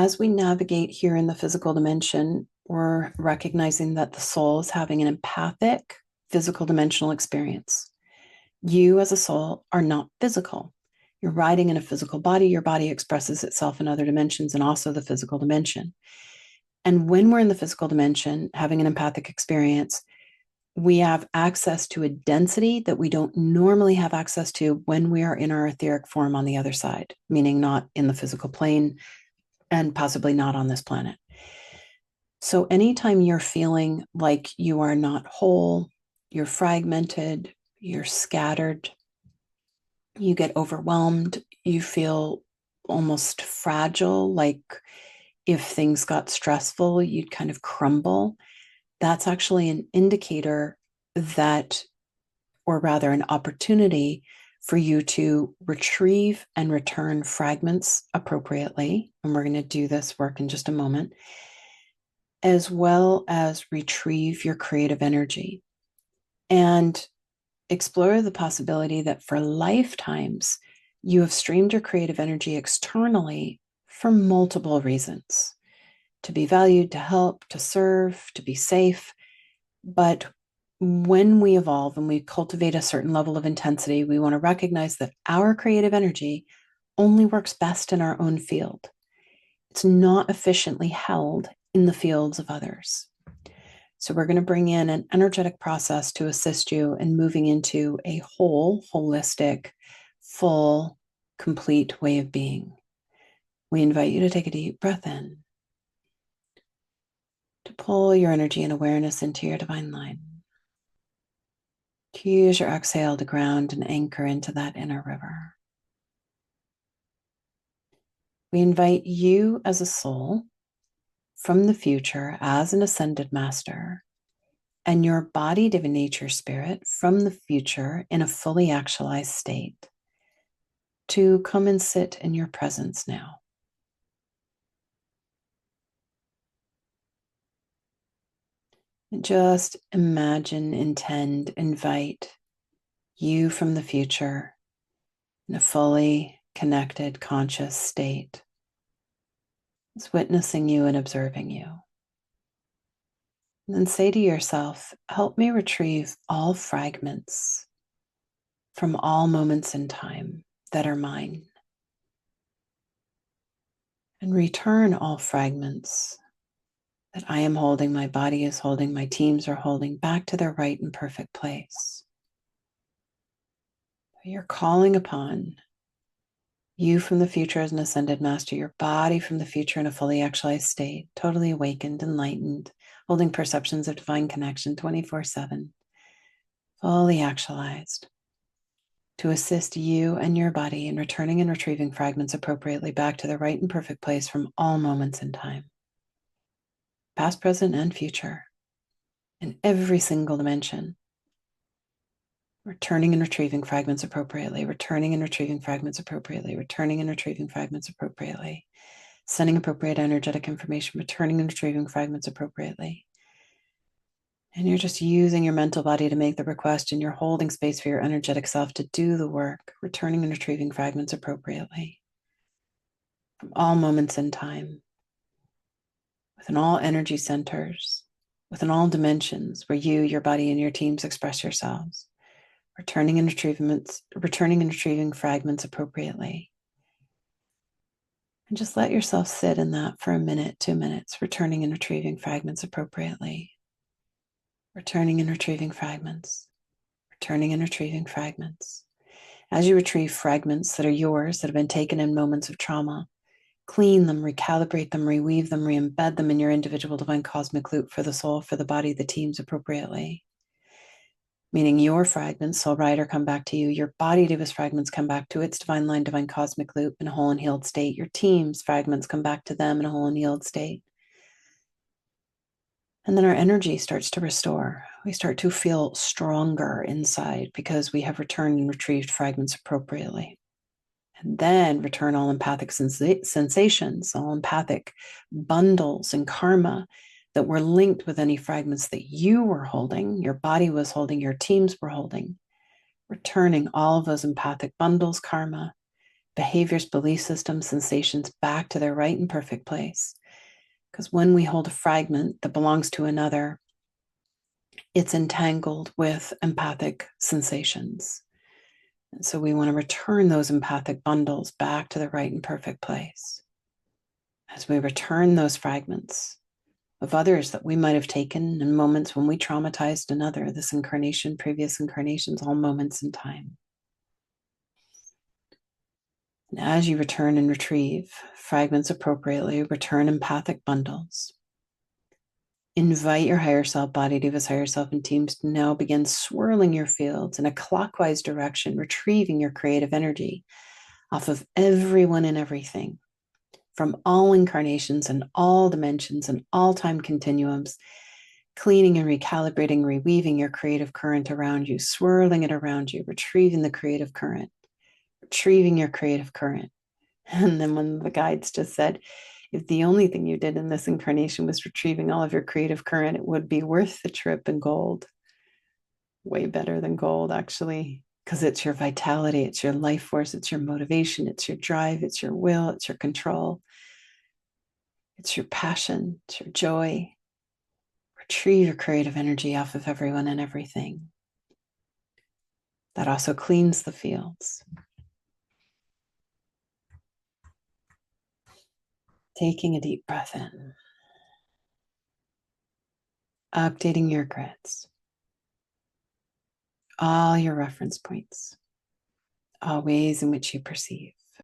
as we navigate here in the physical dimension, we're recognizing that the soul is having an empathic physical dimensional experience. You as a soul are not physical. You're riding in a physical body. Your body expresses itself in other dimensions and also the physical dimension. And when we're in the physical dimension, having an empathic experience, we have access to a density that we don't normally have access to when we are in our etheric form on the other side, meaning not in the physical plane and possibly not on this planet. So anytime you're feeling like you are not whole, you're fragmented, you're scattered, you get overwhelmed, you feel almost fragile, like if things got stressful, you'd kind of crumble. That's actually an indicator that, or rather, an opportunity for you to retrieve and return fragments appropriately. And we're going to do this work in just a moment, as well as retrieve your creative energy and explore the possibility that for lifetimes, you have streamed your creative energy externally for multiple reasons: to be valued, to help, to serve, to be safe. But when we evolve and we cultivate a certain level of intensity, we want to recognize that our creative energy only works best in our own field. It's not efficiently held in the fields of others. So we're going to bring in an energetic process to assist you in moving into a whole, holistic, full, complete way of being. We invite you to take a deep breath in, to pull your energy and awareness into your divine line, to use your exhale to ground and anchor into that inner river. We invite you as a soul from the future as an ascended master, and your body divine nature spirit from the future in a fully actualized state, to come and sit in your presence now. And just imagine, intend, invite you from the future in a fully connected, conscious state. It's witnessing you and observing you. And then say to yourself, help me retrieve all fragments from all moments in time that are mine, and return all fragments that I am holding, my body is holding, my teams are holding, back to their right and perfect place. You're calling upon you from the future as an ascended master, your body from the future in a fully actualized state, totally awakened, enlightened, holding perceptions of divine connection 24/7, fully actualized, to assist you and your body in returning and retrieving fragments appropriately back to the right and perfect place from all moments in time, past, present, and future, in every single dimension. Returning and retrieving fragments appropriately, returning and retrieving fragments appropriately, returning and retrieving fragments appropriately, sending appropriate energetic information, returning and retrieving fragments appropriately. And you're just using your mental body to make the request, and you're holding space for your energetic self to do the work, returning and retrieving fragments appropriately from all moments in time, within all energy centers, within all dimensions where you, your body, and your teams express yourselves. Returning and retrieving fragments appropriately. And just let yourself sit in that for a minute, 2 minutes, returning and retrieving fragments appropriately. Returning and retrieving fragments. Returning and retrieving fragments. As you retrieve fragments that are yours, that have been taken in moments of trauma, clean them, recalibrate them, reweave them, re-embed them in your individual divine cosmic loop for the soul, for the body, the teams appropriately. Meaning your fragments, soul rider, come back to you. Your body divas fragments come back to its divine line, divine cosmic loop in a whole and healed state. Your team's fragments come back to them in a whole and healed state. And then our energy starts to restore. We start to feel stronger inside because we have returned and retrieved fragments appropriately. And then return all empathic sensations, all empathic bundles and karma that were linked with any fragments that you were holding, your body was holding, your teams were holding, returning all of those empathic bundles, karma, behaviors, belief systems, sensations back to their right and perfect place. Because when we hold a fragment that belongs to another, it's entangled with empathic sensations. And so we want to return those empathic bundles back to the right and perfect place. As we return those fragments of others that we might have taken in moments when we traumatized another, this incarnation, previous incarnations, all moments in time. And as you return and retrieve fragments appropriately, return empathic bundles. Invite your higher self, body divas, higher self, and teams to now begin swirling your fields in a clockwise direction, retrieving your creative energy off of everyone and everything from all incarnations and all dimensions and all time continuums, cleaning and recalibrating, reweaving your creative current around you, swirling it around you, retrieving the creative current, retrieving your creative current. And then one of the guides just said, if the only thing you did in this incarnation was retrieving all of your creative current, it would be worth the trip in gold. Way better than gold, actually, because it's your vitality, it's your life force, it's your motivation, it's your drive, it's your will, it's your control, it's your passion, it's your joy. Retrieve your creative energy off of everyone and everything. That also cleans the fields. Taking a deep breath in. Updating your grids. All your reference points. All ways in which you perceive.